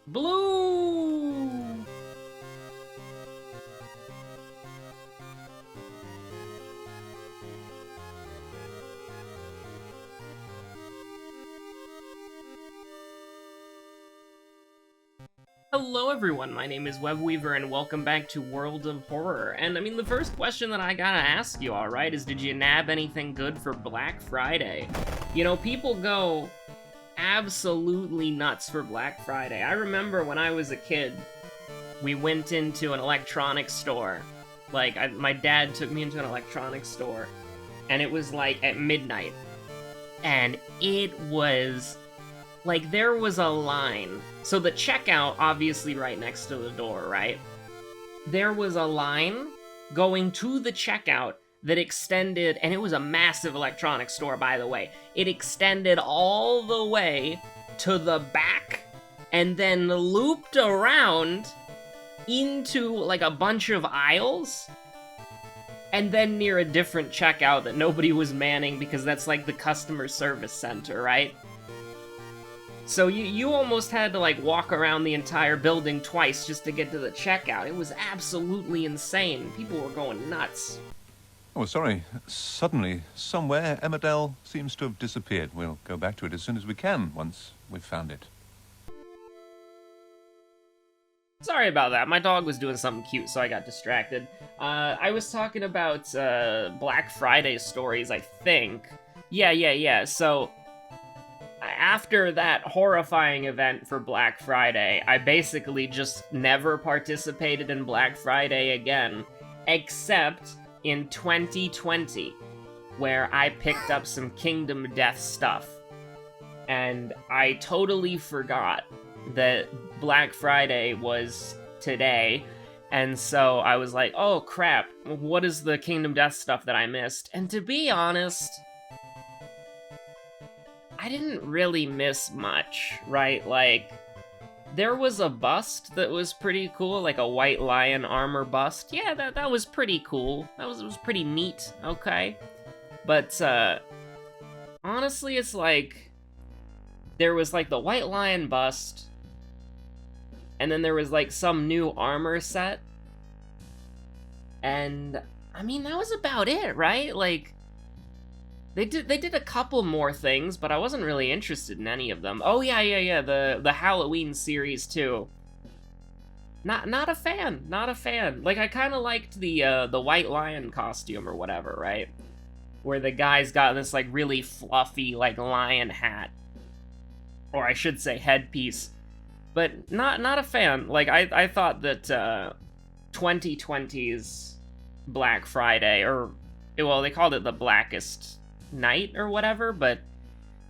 Blue! Hello everyone, my name is Webweaver and welcome back to World of Horror. And I mean, the first question that I gotta ask you, alright, is did you nab anything good for Black Friday? You know, people go absolutely nuts for Black Friday. I remember when I was a kid, we went into an electronics store. Like, my dad took me into an electronics store, and it was like at midnight. And it was like, there was a line. So the checkout, obviously right next to the door, right? There was a line going to the checkout that extended, and it was a massive electronics store, by the way. It extended all the way to the back, and then looped around into, like, a bunch of aisles, and then near a different checkout that nobody was manning because that's, like, the customer service center, right? So you almost had to, like, walk around the entire building twice just to get to the checkout. It was absolutely insane. People were going nuts. Oh, sorry. Suddenly, somewhere, Emmerdale seems to have disappeared. We'll go back to it as soon as we can, once we've found it. Sorry about that. My dog was doing something cute, so I got distracted. I was talking about Black Friday stories, I think. Yeah. So, after that horrifying event for Black Friday, I basically just never participated in Black Friday again, except in 2020, where I picked up some Kingdom Death stuff. And I totally forgot that Black Friday was today, and so I was like, oh crap, what is the Kingdom Death stuff that I missed? And to be honest, I didn't really miss much, right? Like, there was a bust that was pretty cool, like a white lion armor bust. Yeah, that was pretty cool. It was pretty neat, okay? But, honestly, it's like, there was, like, the white lion bust, and then there was, like, some new armor set, and, I mean, that was about it, right? Like, They did a couple more things, but I wasn't really interested in any of them. Oh yeah, the Halloween series too. Not a fan, not a fan. Like, I kind of liked the White Lion costume or whatever, right? Where the guy's got this like really fluffy like lion hat, or I should say headpiece. But not a fan. Like, I thought that 2020's Black Friday, or well, they called it the Blackest Night or whatever, but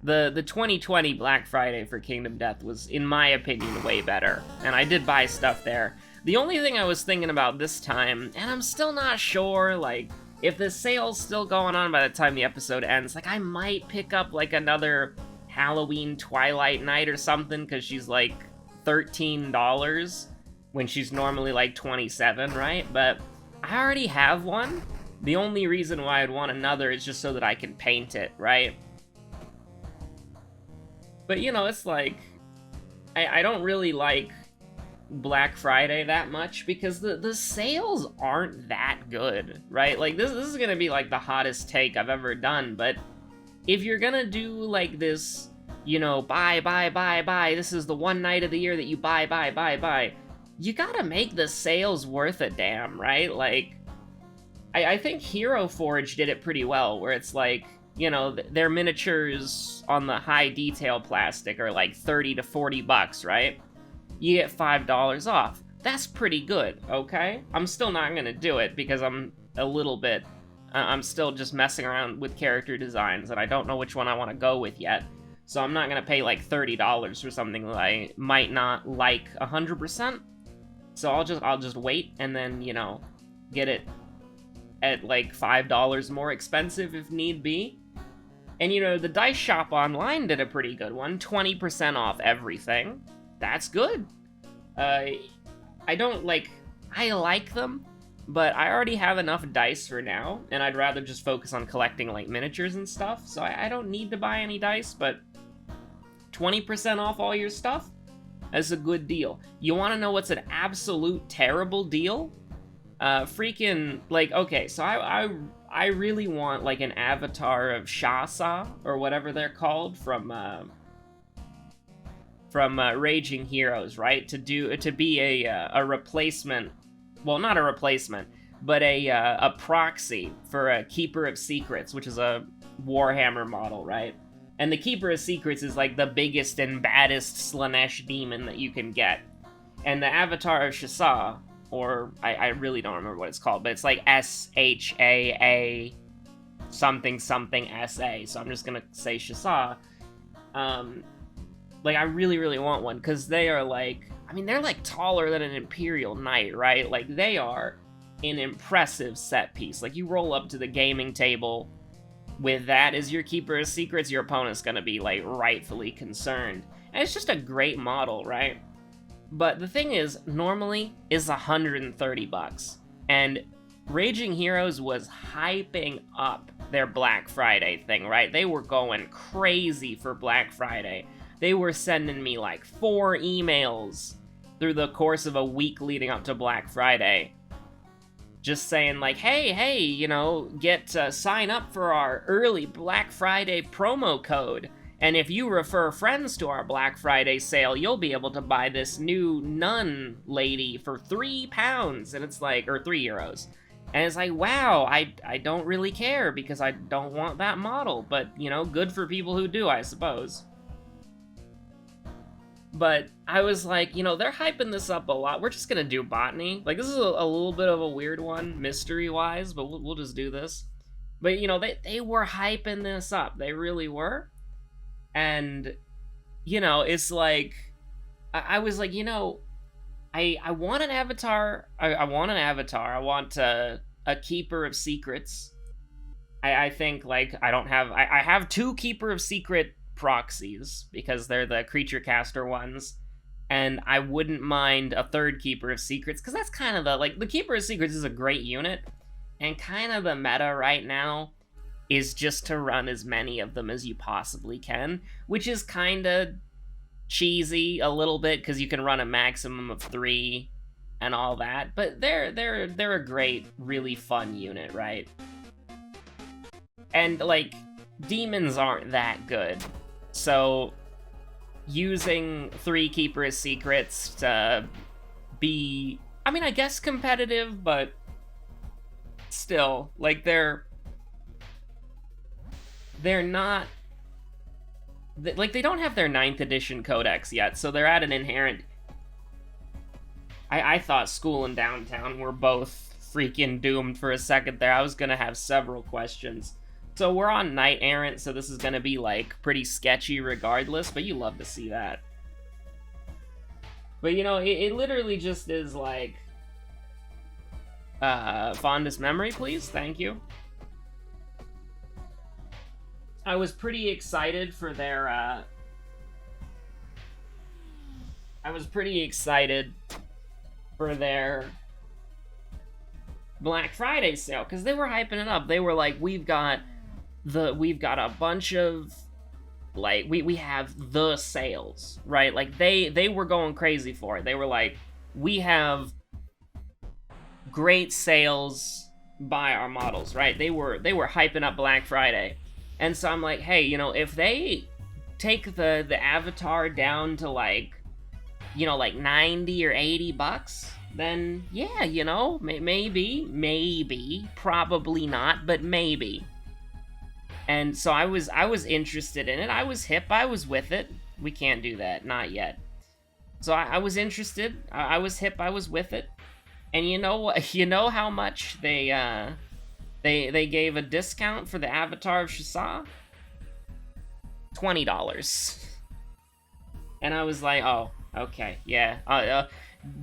the 2020 Black Friday for Kingdom Death was, in my opinion, way better, and I did buy stuff there. The only thing I was thinking about this time, and I'm still not sure, like, if the sale's still going on by the time the episode ends, like, I might pick up, like, another Halloween Twilight Night or something, because she's, like, $13, when she's normally, like, $27, right? But I already have one. The only reason why I'd want another is just so that I can paint it, right? But, you know, it's like, I don't really like Black Friday that much because the sales aren't that good, right? Like, this is gonna be, like, the hottest take I've ever done, but if you're gonna do, like, this, you know, buy, this is the one night of the year that you buy, you gotta make the sales worth a damn, right? Like, I think Hero Forge did it pretty well, where it's like, you know, their miniatures on the high detail plastic are like 30 to 40 bucks, right? You get $5 off. That's pretty good, okay? I'm still not gonna do it because I'm a little bit, I'm still just messing around with character designs and I don't know which one I want to go with yet. So I'm not gonna pay like $30 for something that I might not like 100%. So I'll just wait and then, you know, get it at like $5 more expensive if need be. And you know, the Dice Shop Online did a pretty good one, 20% off everything. That's good. I don't like, I like them, but I already have enough dice for now, and I'd rather just focus on collecting like miniatures and stuff, so I don't need to buy any dice, but 20% off all your stuff? That's a good deal. You want to know what's an absolute terrible deal? Freaking, like, okay, so I really want, like, an avatar of Shasa, or whatever they're called, from Raging Heroes, right? To be a replacement, well, not a replacement, but a proxy for a Keeper of Secrets, which is a Warhammer model, right? And the Keeper of Secrets is like the biggest and baddest Slanesh demon that you can get. And the avatar of Shasa, or I really don't remember what it's called, but it's like SHAA something something SA, so I'm just gonna say Shasa. Like, I really, really want one, because they are like, I mean, they're like taller than an Imperial Knight, right? Like, they are an impressive set piece. Like, you roll up to the gaming table with that as your Keeper of Secrets, your opponent's gonna be, like, rightfully concerned. And it's just a great model, right? But the thing is, normally is $130, and Raging Heroes was hyping up their Black Friday thing, right? They were going crazy for Black Friday. They were sending me like 4 emails through the course of a week leading up to Black Friday, just saying like, hey, you know, sign up for our early Black Friday promo code. And if you refer friends to our Black Friday sale, you'll be able to buy this new nun lady for £3, and it's like, or €3. And it's like, wow, I don't really care, because I don't want that model, but, you know, good for people who do, I suppose. But I was like, you know, they're hyping this up a lot. We're just gonna do botany. Like, this is a little bit of a weird one, mystery-wise, but we'll just do this. But, you know, they were hyping this up. They really were. And, you know, it's like, I was like, you know, I want an avatar. I want an avatar. I want a Keeper of Secrets. I think, like, I have 2 Keeper of Secret proxies, because they're the creature caster ones, and I wouldn't mind a 3rd Keeper of Secrets, because that's kind of the Keeper of Secrets is a great unit, and kind of the meta right now is just to run as many of them as you possibly can, which is kind of cheesy a little bit, because you can run a maximum of 3 and all that, but they're a great, really fun unit, right? And, like, demons aren't that good, so using 3 Keeper of Secrets to be, I mean, I guess competitive, but still, like, they're not, like, they don't have their 9th edition codex yet, so they're at an inherent, I thought School and Downtown were both freaking doomed for a second there. I was gonna have several questions. So we're on Knight Errant, so this is gonna be, like, pretty sketchy regardless, but you love to see that. But, you know, it literally just is, like, fondest memory, please? Thank you. I was pretty excited for their, Black Friday sale, because they were hyping it up. They were like, we've got a bunch of, like, we have the sales, right? Like, they were going crazy for it. They were like, we have great sales, buy our models, right? They were hyping up Black Friday. And so I'm like, hey, you know, if they take the avatar down to, like, you know, like $90 or $80, then yeah, you know, maybe, probably not, but maybe. And so I was interested in it. I was hip. I was with it. We can't do that, not yet. So I was interested. I was hip. I was with it. And you know what? You know how much they gave a discount for the Avatar of Shasa? $20. And I was like, oh, okay, yeah.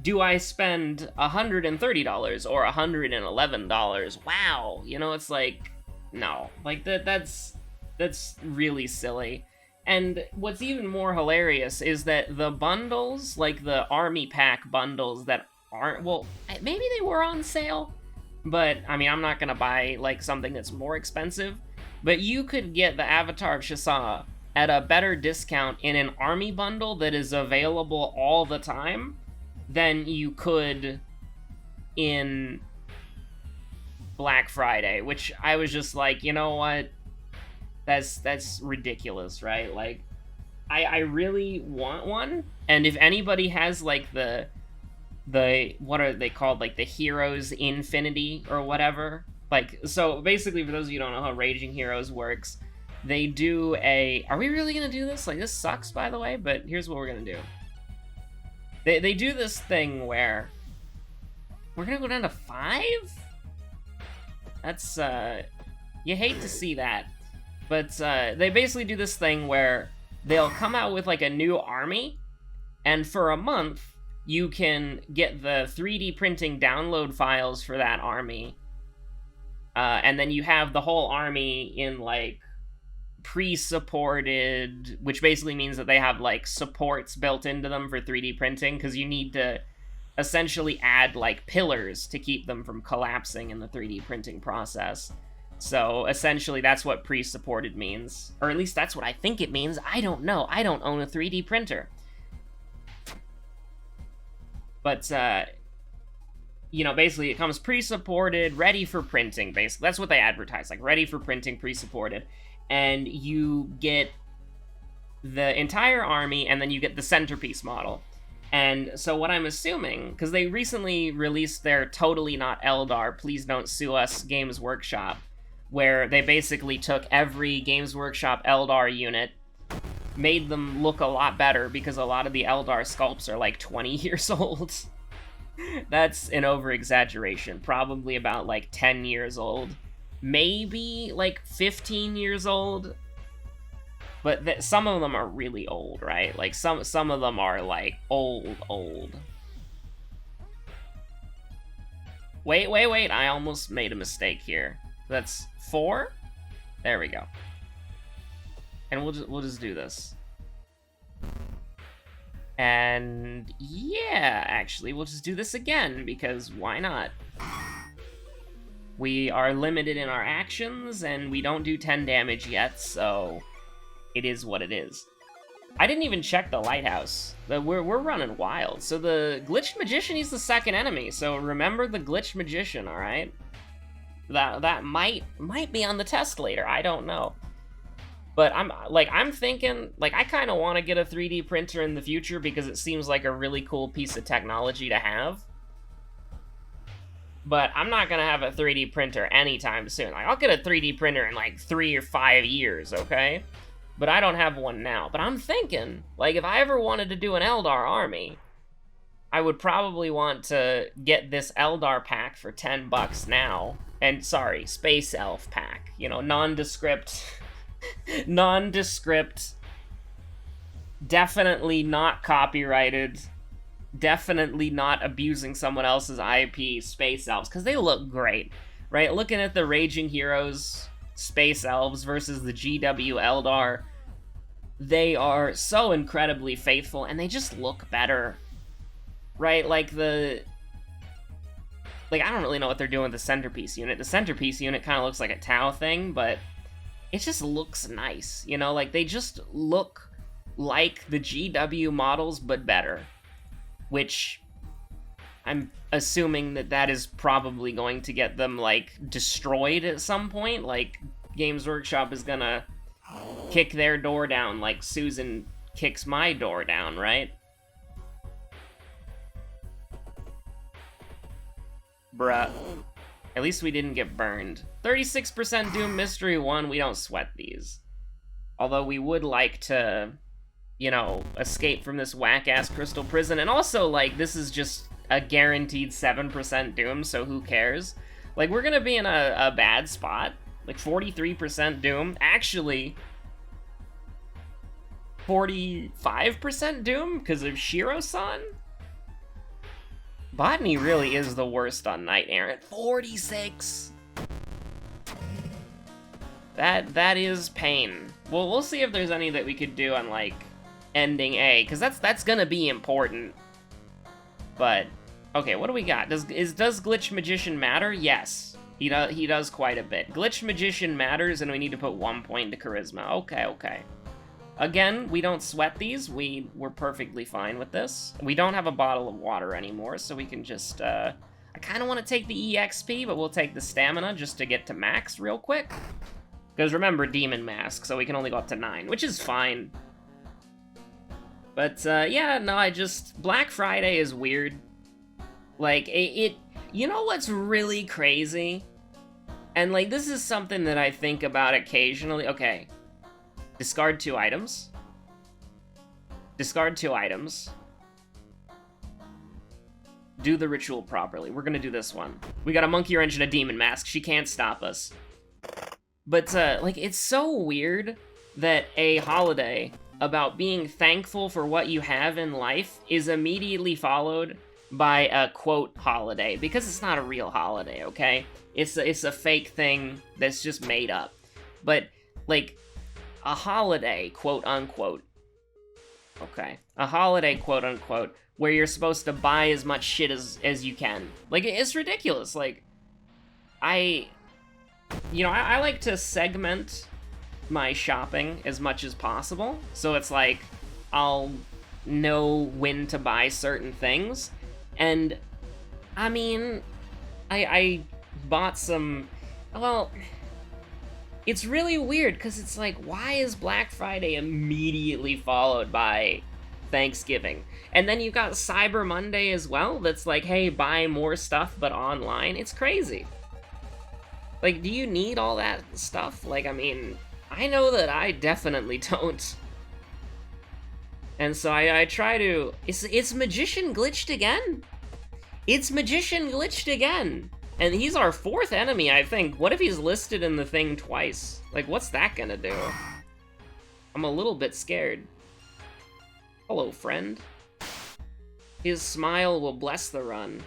Do I spend $130 or $111? Wow, you know, it's like, no, like that's really silly. And what's even more hilarious is that the bundles, like the army pack bundles that aren't, well, maybe they were on sale, but I mean, I'm not gonna buy like something that's more expensive, but you could get the Avatar of Shasa at a better discount in an army bundle that is available all the time than you could in Black Friday, which I was just like, you know what? That's ridiculous, right? Like, I really want one, and if anybody has like the what are they called, like the Heroes Infinity or whatever, like, so basically, for those of you who don't know how Raging Heroes works, they do a, are we really gonna do this? Like, this sucks, by the way, but here's what we're gonna do. They do this thing where we're gonna go down to 5? That's, you hate to see that. But, they basically do this thing where they'll come out with, like, a new army, and for a month, you can get the 3D printing download files for that army, and then you have the whole army in, like, pre-supported, which basically means that they have, like, supports built into them for 3D printing, because you need to essentially add, like, pillars to keep them from collapsing in the 3D printing process. So, essentially, that's what pre-supported means. Or at least that's what I think it means. I don't know. I don't own a 3D printer. But, you know, basically, it comes pre-supported, ready for printing, basically. That's what they advertise, like, ready for printing, pre-supported. And you get the entire army, and then you get the centerpiece model. And so what I'm assuming, because they recently released their Totally Not Eldar, Please Don't Sue Us Games Workshop, where they basically took every Games Workshop Eldar unit, made them look a lot better, because a lot of the Eldar sculpts are like 20 years old. That's an over-exaggeration. Probably about like 10 years old. Maybe like 15 years old. But some of them are really old, right? Like, some of them are, like, old. Wait, I almost made a mistake here. That's 4? There we go. And we'll just do this. And, yeah, actually, we'll just do this again, because why not? We are limited in our actions, and we don't do 10 damage yet, so it is what it is. I didn't even check the lighthouse. We're running wild. So the Glitched Magician, he's the second enemy. So remember the Glitched Magician, all right? That might be on the test later. I don't know. But I'm thinking, like, I kind of want to get a 3D printer in the future because it seems like a really cool piece of technology to have. But I'm not gonna have a 3D printer anytime soon. Like, I'll get a 3D printer in like 3 or 5 years, okay? But I don't have one now. But I'm thinking, like, if I ever wanted to do an Eldar army, I would probably want to get this Eldar pack for $10 now. And, sorry, Space Elf pack. You know, nondescript, definitely not copyrighted, definitely not abusing someone else's IP Space Elves, because they look great, right? Looking at the Raging Heroes Space Elves versus the GW Eldar, they are so incredibly faithful, and they just look better, right? Like, I don't really know what they're doing with the centerpiece unit. The centerpiece unit kind of looks like a Tau thing, but it just looks nice, you know? Like, they just look like the GW models, but better. Which, I'm assuming that is probably going to get them, like, destroyed at some point. Like, Games Workshop is gonna kick their door down like Susan kicks my door down, right? Bruh. At least we didn't get burned. 36% Doom Mystery 1, we don't sweat these. Although we would like to, you know, escape from this whack-ass crystal prison. And also, like, this is just a guaranteed 7% Doom, so who cares? Like, we're gonna be in a bad spot. Like, 43% Doom. Actually, 45% Doom because of Shiro-san? Botany really is the worst on Knight Errant. 46! That is pain. Well, we'll see if there's any that we could do on, like, ending A, because that's gonna be important. But, okay, what do we got? Does Glitch Magician matter? Yes. He does quite a bit. Glitch Magician matters, and we need to put 1 point to Charisma. Okay. Again, we don't sweat these. We're perfectly fine with this. We don't have a bottle of water anymore, so we can just, I kind of want to take the EXP, but we'll take the stamina just to get to max real quick. Because remember, Demon Mask, so we can only go up to 9, which is fine. But, yeah, no, Black Friday is weird. Like, you know what's really crazy? And, like, this is something that I think about occasionally. Okay. Discard 2 items. Discard 2 items. Do the ritual properly. We're gonna do this one. We got a monkey wrench and a demon mask. She can't stop us. But, like, it's so weird that a holiday about being thankful for what you have in life is immediately followed by a quote holiday, because it's not a real holiday, okay? It's a fake thing that's just made up. But, like, a holiday, quote unquote. Okay. A holiday, quote unquote, where you're supposed to buy as much shit as you can. Like, it's ridiculous. Like, I like to segment my shopping as much as possible. So it's like, I'll know when to buy certain things. And, I mean, I bought some, well, it's really weird, because it's like, why is Black Friday immediately followed by Thanksgiving? And then you've got Cyber Monday as well, that's like, hey, buy more stuff, but online. It's crazy. Like, do you need all that stuff? Like, I mean, I know that I definitely don't. And so I try to... It's Magician glitched again? It's Magician glitched again! And he's our 4th enemy, I think. What if he's listed in the thing twice? Like, what's that gonna do? I'm a little bit scared. Hello, friend. His smile will bless the run.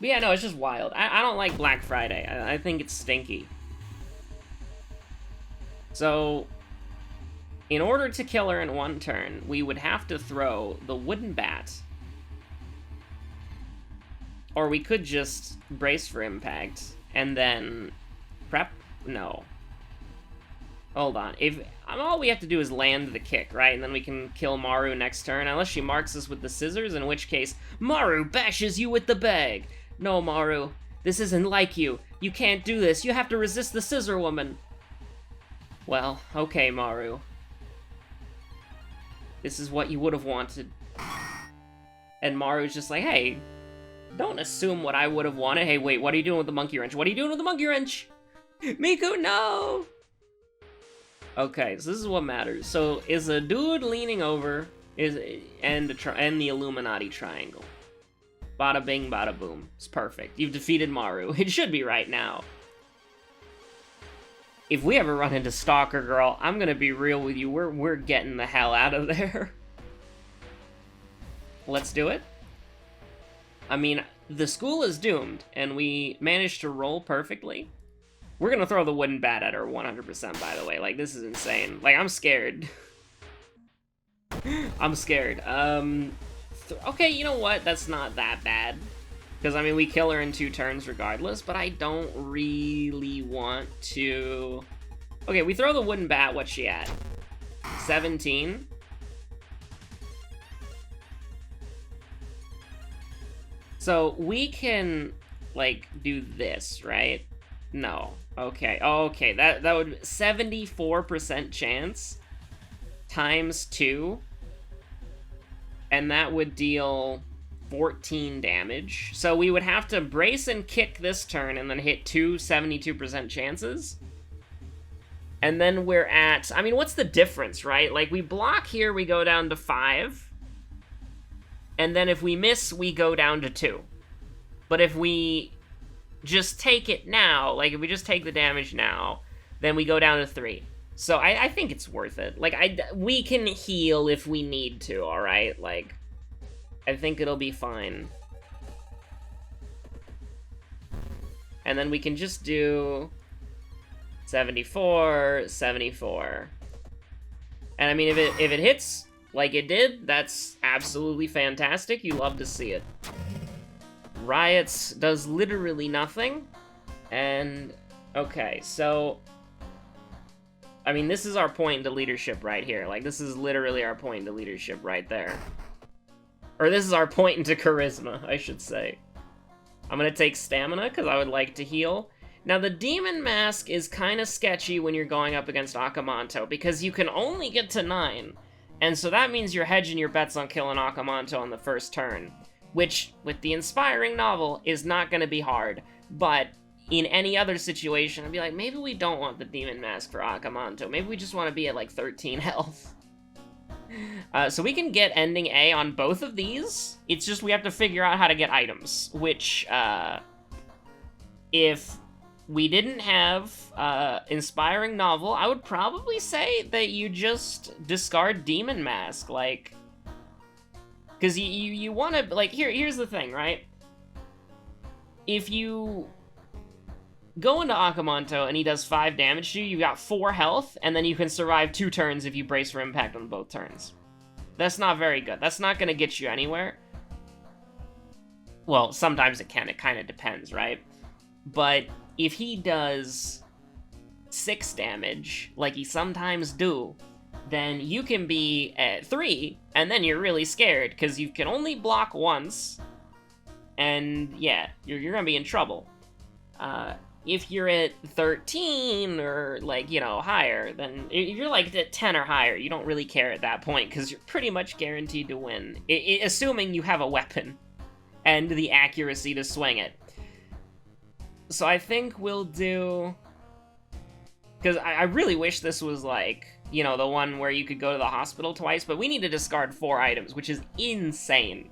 But yeah, no, it's just wild. I don't like Black Friday. I think it's stinky. So, in order to kill her in one turn, we would have to throw the wooden bat. Or we could just brace for impact, and then prep? No. Hold on. All we have to do is land the kick, right? And then we can kill Maru next turn, unless she marks us with the scissors, in which case, Maru bashes you with the bag! No, Maru. This isn't like you. You can't do this. You have to resist the scissor woman. Well, okay, Maru. This is what you would have wanted. And Maru's just like, hey, don't assume what I would have wanted. Hey, wait, what are you doing with the monkey wrench? What are you doing with the monkey wrench? Miku, no! Okay, so this is what matters. So, is a dude leaning over, and the Illuminati triangle. Bada bing, bada boom. It's perfect. You've defeated Maru. It should be right now. If we ever run into Stalker Girl, I'm gonna be real with you. We're getting the hell out of there. Let's do it. I mean, the school is doomed, and we managed to roll perfectly. We're gonna throw the wooden bat at her 100%, by the way. Like, this is insane. Like, I'm scared. I'm scared. Okay, you know what? That's not that bad. Because, I mean, we kill her in 2 turns regardless, but I don't really want to... Okay, we throw the wooden bat. What's she at? 17? So, we can, like, do this, right? No. Okay. Okay, that would... 74% chance times 2. And that would deal 14 damage. So we would have to brace and kick this turn and then hit 2 72% chances. And then we're at... I mean, what's the difference, right? Like, we block here, we go down to 5. And then if we miss, we go down to 2. But if we just take it now, like, if we just take the damage now, then we go down to 3. So I think it's worth it. Like, we can heal if we need to, alright? Like, I think it'll be fine. And then we can just do 74, 74. And I mean, if it hits like it did, that's absolutely fantastic. You love to see it. Riots does literally nothing. And, okay, so... I mean, this is our point into leadership right here. Like, this is literally our point into leadership right there. Or this is our point into charisma, I should say. I'm gonna take stamina, because I would like to heal. Now, the Demon Mask is kind of sketchy when you're going up against Akamanto, because you can only get to 9. And so that means you're hedging your bets on killing Akamanto on the first turn. Which, with the Inspiring Novel, is not gonna be hard. But in any other situation, I'd be like, maybe we don't want the Demon Mask for Akamanto. Maybe we just want to be at, like, 13 health. So we can get ending A on both of these. It's just we have to figure out how to get items, which, if we didn't have Inspiring Novel, I would probably say that you just discard Demon Mask, like, because you want to, like, here's the thing, right? If you go into Akamanto and he does 5 damage to you, you got 4 health, and then you can survive 2 turns if you brace for impact on both turns. That's not very good. That's not going to get you anywhere. Well, sometimes it can. It kind of depends, right? But if he does 6 damage, like he sometimes do, then you can be at 3, and then you're really scared, because you can only block once, and yeah, you're going to be in trouble. If you're at 13 or, like, you know, higher, then if you're, like, at 10 or higher, you don't really care at that point, because you're pretty much guaranteed to win, assuming you have a weapon and the accuracy to swing it. So I think we'll do... Because I really wish this was, like, you know, the one where you could go to the hospital twice, but we need to discard 4 items, which is insane.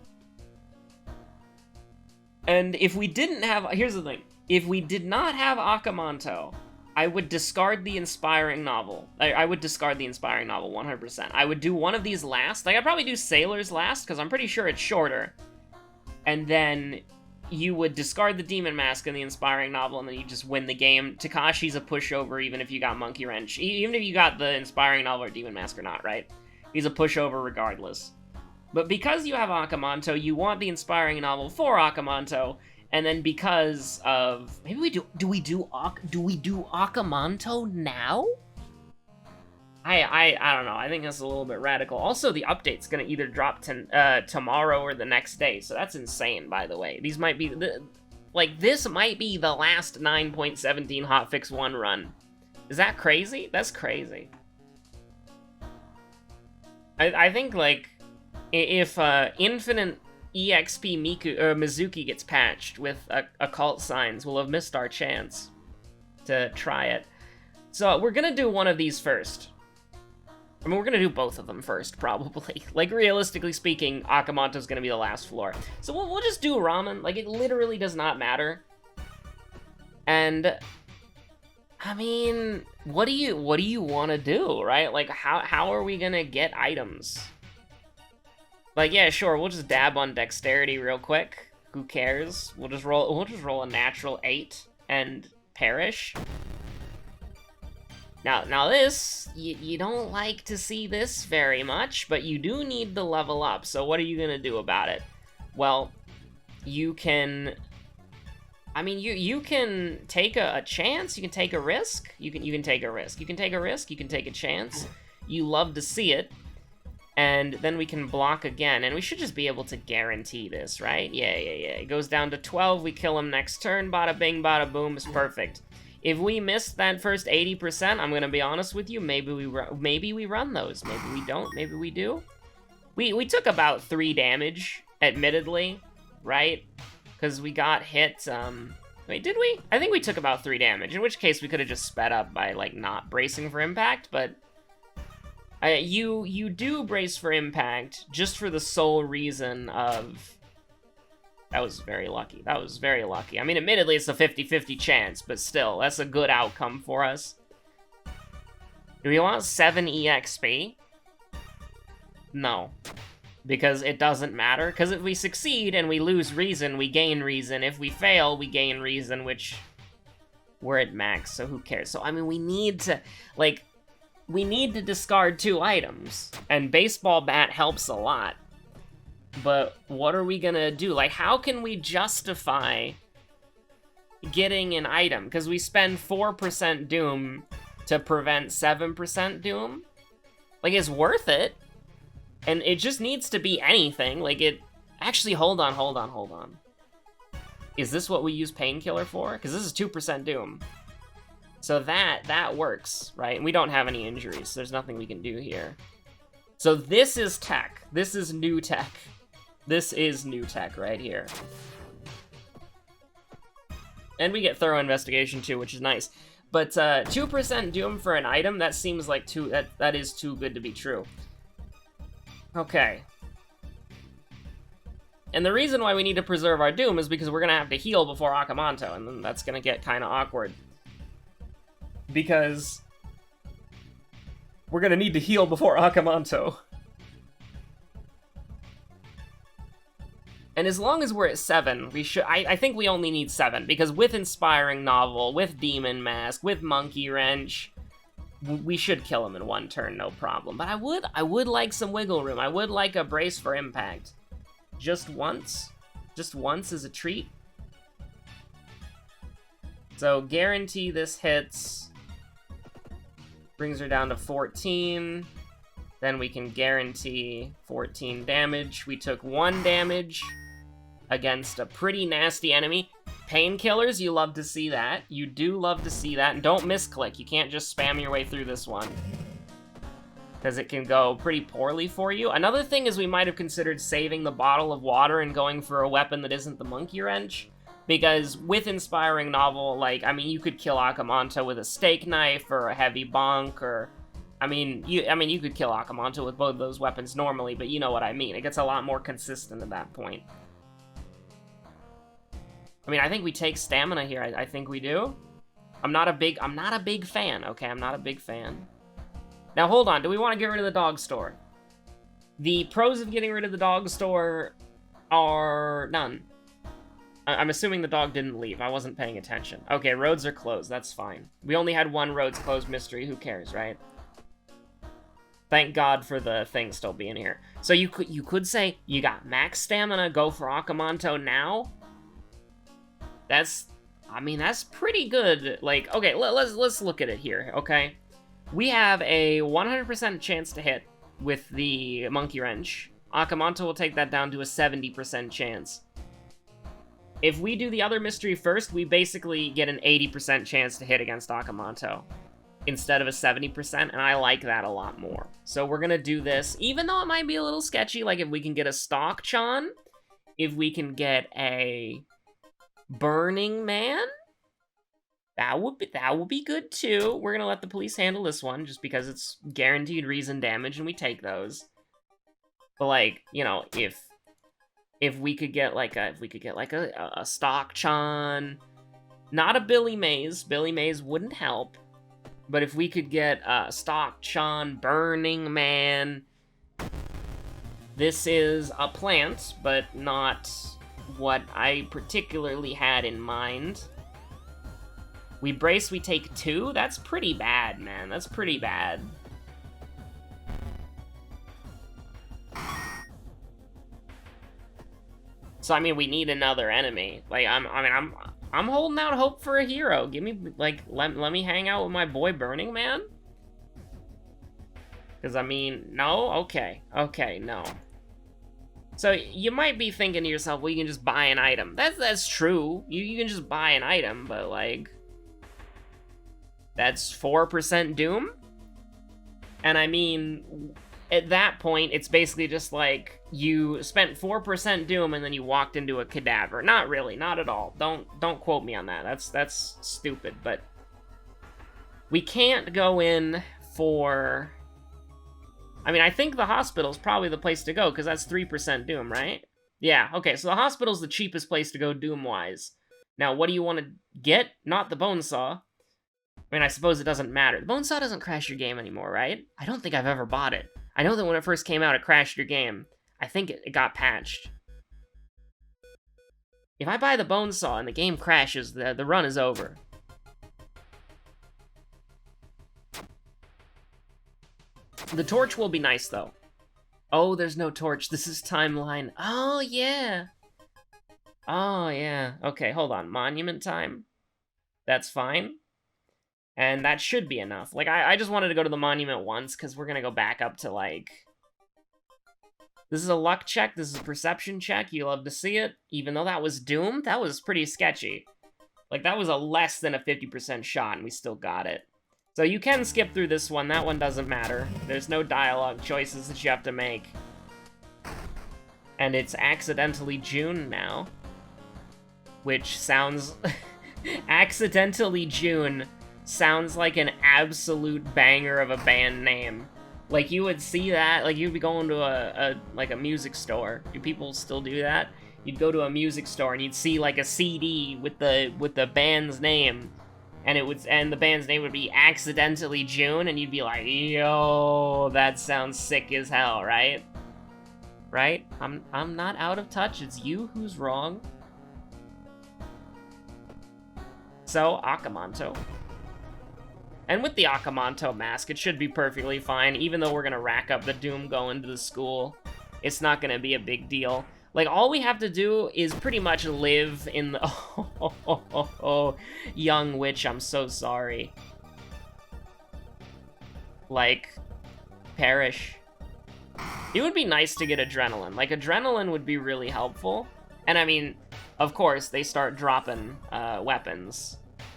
And if we didn't have... Here's the thing. If we did not have Akamanto, I would discard the Inspiring Novel. I would discard the Inspiring Novel 100%. I would do one of these last. Like, I'd probably do Sailor's last, because I'm pretty sure it's shorter. And then you would discard the Demon Mask and the Inspiring Novel, and then you just win the game. Takashi's a pushover, even if you got Monkey Wrench. Even if you got the Inspiring Novel or Demon Mask or not, right? He's a pushover regardless. But because you have Akamanto, you want the Inspiring Novel for Akamanto, and then because of... Maybe we do... Do we do Akamanto now? I don't know. I think that's a little bit radical. Also, the update's gonna either drop tomorrow or the next day, so that's insane, by the way. These might be... this might be the last 9.17 Hotfix 1 run. Is that crazy? That's crazy. I think, like, if Infinite EXP Mizuki gets patched with occult signs, we'll have missed our chance to try it. So we're gonna do one of these first. I mean, we're gonna do both of them first, probably. Like, realistically speaking, Akamanto's gonna be the last floor. So we'll just do ramen. Like, it literally does not matter. And I mean, what do you want to do, right? Like, how are we gonna get items? Like, yeah, sure, we'll just dab on dexterity real quick. Who cares? We'll just roll a natural 8 and perish. Now this, you don't like to see this very much, but you do need to level up, so what are you gonna do about it? Well, you can... I mean, you can take a chance, you can take a risk, you can take a risk, you can take a risk, you can take a chance. You love to see it. And then we can block again, and we should just be able to guarantee this, right? Yeah. It goes down to 12, we kill him next turn, bada bing, bada boom, it's perfect. If we missed that first 80%, I'm gonna be honest with you, maybe we run those, maybe we don't, maybe we do. We took about 3 damage, admittedly, right? Because we got hit, wait, did we? I think we took about 3 damage, in which case we could have just sped up by, like, not bracing for impact, but... You do brace for impact just for the sole reason of... That was very lucky. That was very lucky. I mean, admittedly, it's a 50-50 chance, but still, that's a good outcome for us. Do we want 7 EXP? No. Because it doesn't matter. Because if we succeed and we lose reason, we gain reason. If we fail, we gain reason, which... We're at max, so who cares? So, I mean, we need to... Like... We need to discard 2 items, and baseball bat helps a lot. But what are we gonna do? Like, how can we justify getting an item? Because we spend 4% Doom to prevent 7% Doom. Like, it's worth it. And it just needs to be anything. Like, it... Actually, hold on. Is this what we use Painkiller for? Because this is 2% Doom. So that works, right? And we don't have any injuries, so there's nothing we can do here. So this is tech. This is new tech. This is new tech right here. And we get Thorough Investigation too, which is nice. But 2% Doom for an item, that seems like that is too good to be true. Okay. And the reason why we need to preserve our Doom is because we're gonna have to heal before Akamanto, and then that's gonna get kind of awkward. Because we're gonna need to heal before Akamanto. And as long as we're at 7, we should. I think we only need 7, because with Inspiring Novel, with Demon Mask, with Monkey Wrench, we should kill him in 1 turn, no problem. But I would like some wiggle room. I would like a Brace for Impact. Just once is a treat. So guarantee this hits. Brings her down to 14. Then we can guarantee 14 damage. We took 1 damage against a pretty nasty enemy. Painkillers, you love to see that. You do love to see that. And don't misclick. You can't just spam your way through this one, because it can go pretty poorly for you. Another thing is we might have considered saving the bottle of water and going for a weapon that isn't the Monkey Wrench. Because with Inspiring Novel, like, I mean, you could kill Akamanto with a steak knife or a heavy bonk, or... I mean, you could kill Akamanto with both those weapons normally, but you know what I mean. It gets a lot more consistent at that point. I mean, I think we take stamina here. I think we do. I'm not a big fan, okay? I'm not a big fan. Now, hold on. Do we want to get rid of the dog store? The pros of getting rid of the dog store are none. I'm assuming the dog didn't leave. I wasn't paying attention. Okay, roads are closed. That's fine. We only had 1 roads closed mystery. Who cares, right? Thank God for the thing still being here. So you could say, you got max stamina, go for Akamanto now? That's pretty good. Like, okay, let's look at it here, okay? We have a 100% chance to hit with the Monkey Wrench. Akamanto will take that down to a 70% chance. If we do the other mystery first, we basically get an 80% chance to hit against Akamanto instead of a 70%, and I like that a lot more. So we're gonna do this, even though it might be a little sketchy, like if we can get a Stock Chan, if we can get a Burning Man, that would be good too. We're gonna let the police handle this one, just because it's guaranteed reason damage, and we take those. But like, you know, if we could get like a Stock Chan, not a Billy Mays. Billy Mays wouldn't help. But if we could get Stock Chan, Burning Man, this is a plant, but not what I particularly had in mind. We brace, we take 2? That's pretty bad, man. That's pretty bad. So, I mean, we need another enemy. Like, I'm holding out hope for a hero. Give me, like, let me hang out with my boy Burning Man? Because, I mean, no? Okay, no. So, you might be thinking to yourself, well, you can just buy an item. That's true. You can just buy an item, but, like, that's 4% Doom? And, I mean, at that point, it's basically just like, you spent 4% Doom and then you walked into a cadaver. Not really, not at all. Don't quote me on that. That's stupid, but we can't go in for... I mean, I think the hospital's probably the place to go, because that's 3% Doom, right? Yeah, okay, so the hospital's the cheapest place to go Doom-wise. Now, what do you want to get? Not the Bone Saw. I mean, I suppose it doesn't matter. The Bone Saw doesn't crash your game anymore, right? I don't think I've ever bought it. I know that when it first came out, it crashed your game. I think it got patched. If I buy the Bone Saw and the game crashes, the run is over. The torch will be nice, though. Oh, there's no torch. This is timeline. Oh, yeah. Oh, yeah. Okay, hold on. Monument time? That's fine. And that should be enough. Like, I just wanted to go to the monument once, because we're gonna go back up to, like... This is a luck check, this is a perception check, you love to see it. Even though that was doomed, that was pretty sketchy. Like, that was a less than a 50% shot, and we still got it. So you can skip through this one, that one doesn't matter. There's no dialogue choices that you have to make. And it's accidentally June now. Which sounds... Accidentally June sounds like an absolute banger of a band name. Like, you would see that, like, you'd be going to a music store. Do people still do that? You'd go to a music store and you'd see, like, a CD with the band's name. And the band's name would be Accidentally June, and you'd be like, yo, that sounds sick as hell, right? Right? I'm not out of touch, it's you who's wrong. So, Akamanto. And with the Akamanto mask, it should be perfectly fine, even though we're gonna rack up the doom going to the school. It's not gonna be a big deal. Like, all we have to do is pretty much live in the... young witch, I'm so sorry. Like, perish. It would be nice to get adrenaline. Like, adrenaline would be really helpful. And I mean, of course, they start dropping weapons.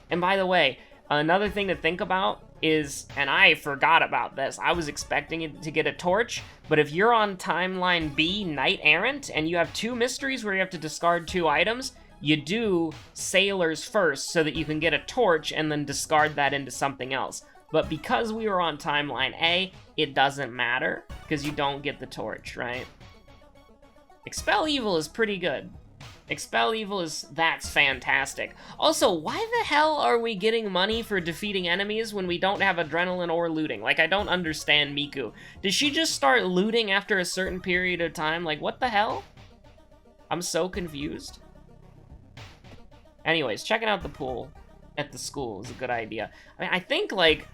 And by the way, another thing to think about is, and I forgot about this, I was expecting it to get a torch, but if you're on timeline B, Knight Errant, and you have 2 mysteries where you have to discard 2 items, you do Sailors first so that you can get a torch and then discard that into something else. But because we were on timeline A, it doesn't matter, because you don't get the torch, right? Expel Evil is pretty good. Expel Evil that's fantastic. Also, why the hell are we getting money for defeating enemies when we don't have adrenaline or looting? Like, I don't understand Miku. Did she just start looting after a certain period of time? Like, what the hell? I'm so confused. Anyways, checking out the pool at the school is a good idea. I mean, I think, like,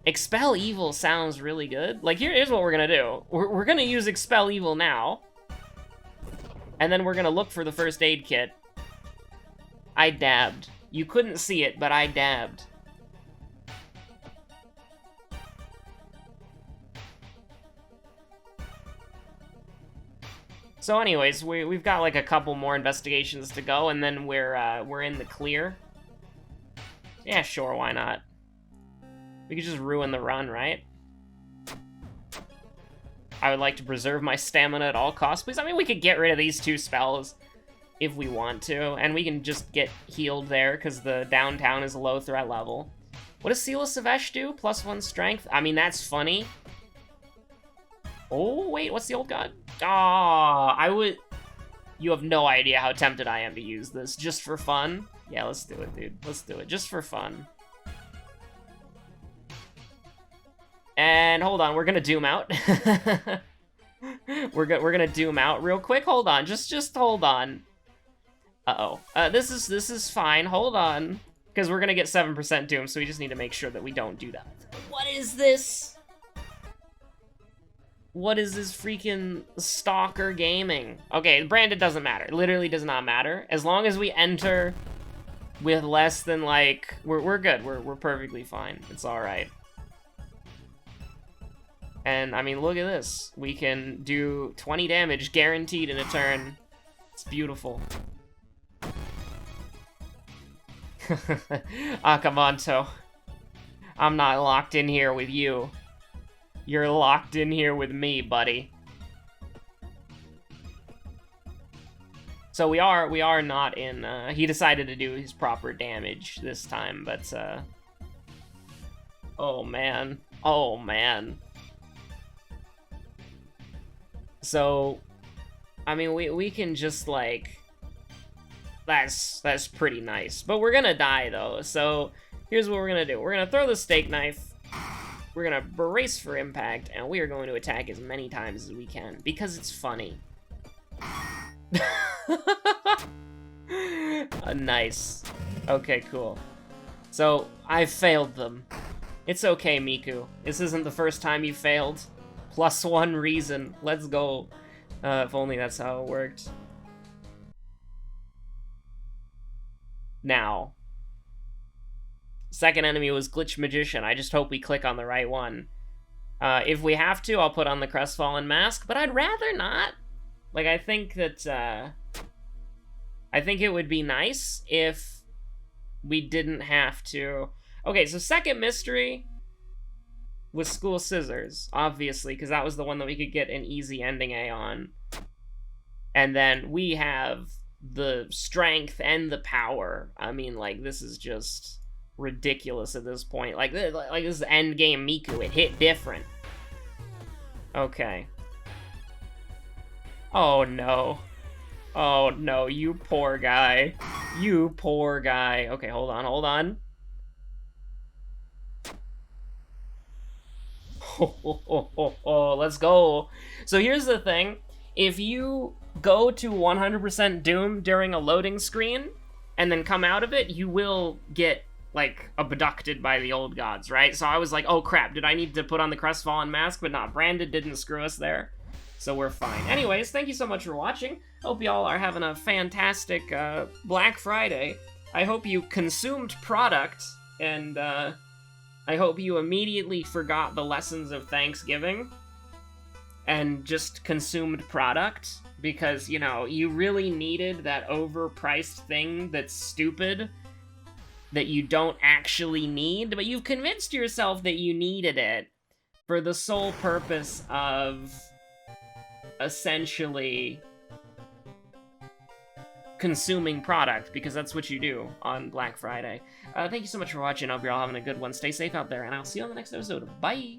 Expel Evil sounds really good. Like, here's what we're gonna do. We're gonna use Expel Evil now. And then we're gonna look for the first aid kit. I dabbed. You couldn't see it, but I dabbed. So anyways, we've got like a couple more investigations to go, and then we're in the clear. Yeah, sure, why not? We could just ruin the run, right? I would like to preserve my stamina at all costs, please. I mean, we could get rid of these 2 spells if we want to, and we can just get healed there, because the downtown is a low threat level. What does Seal of Savesh do? +1 strength? I mean, that's funny. Oh, wait, what's the old god? Ah, I would... You have no idea how tempted I am to use this, just for fun. Yeah, let's do it, dude. Let's do it, just for fun. And hold on, we're gonna doom out. we're gonna doom out real quick. Hold on, just hold on. Uh-oh. This is fine. Hold on, because we're gonna get 7% doom, so we just need to make sure that we don't do that. What is this? What is this freaking Stalker Gaming? Okay, branded doesn't matter. It literally does not matter. As long as we enter with less than, like, we're good. We're perfectly fine. It's all right. And, I mean, look at this. We can do 20 damage guaranteed in a turn. It's beautiful. Akamanto. I'm not locked in here with you. You're locked in here with me, buddy. So we are not in, he decided to do his proper damage this time, but, oh man. Oh man. So, I mean, we can just, like, that's pretty nice. But we're gonna die, though, so here's what we're gonna do. We're gonna throw the steak knife, we're gonna brace for impact, and we are going to attack as many times as we can, because it's funny. Nice. Okay, cool. So, I failed them. It's okay, Miku. This isn't the first time you failed. +1 reason. Let's go. If only that's how it worked. Now. Second enemy was Glitch Magician. I just hope we click on the right one. If we have to, I'll put on the Crestfallen Mask, but I'd rather not. Like, I think that, I think it would be nice if we didn't have to. Okay, so second mystery was School Scissors, obviously, because that was the one that we could get an easy ending A on. And then we have the strength and the power. I mean, like, this is just ridiculous at this point. Like this is endgame Miku. It hit different. Okay. Oh, no. Oh, no, you poor guy. You poor guy. Okay, hold on, hold on. Oh, let's go. So here's the thing. If you go to 100% Doom during a loading screen and then come out of it, you will get, like, abducted by the old gods, right? So I was like, oh crap, did I need to put on the Crestfallen Mask? But not, Branded didn't screw us there. So we're fine. Anyways, thank you so much for watching. Hope y'all are having a fantastic Black Friday. I hope you consumed product, and I hope you immediately forgot the lessons of Thanksgiving and just consumed product, because, you know, you really needed that overpriced thing that's stupid, that you don't actually need, but you've convinced yourself that you needed it for the sole purpose of essentially consuming product, because that's what you do on Black Friday. Thank you so much for watching. I hope you're all having a good one. Stay safe out there, and I'll see you on the next episode. Bye!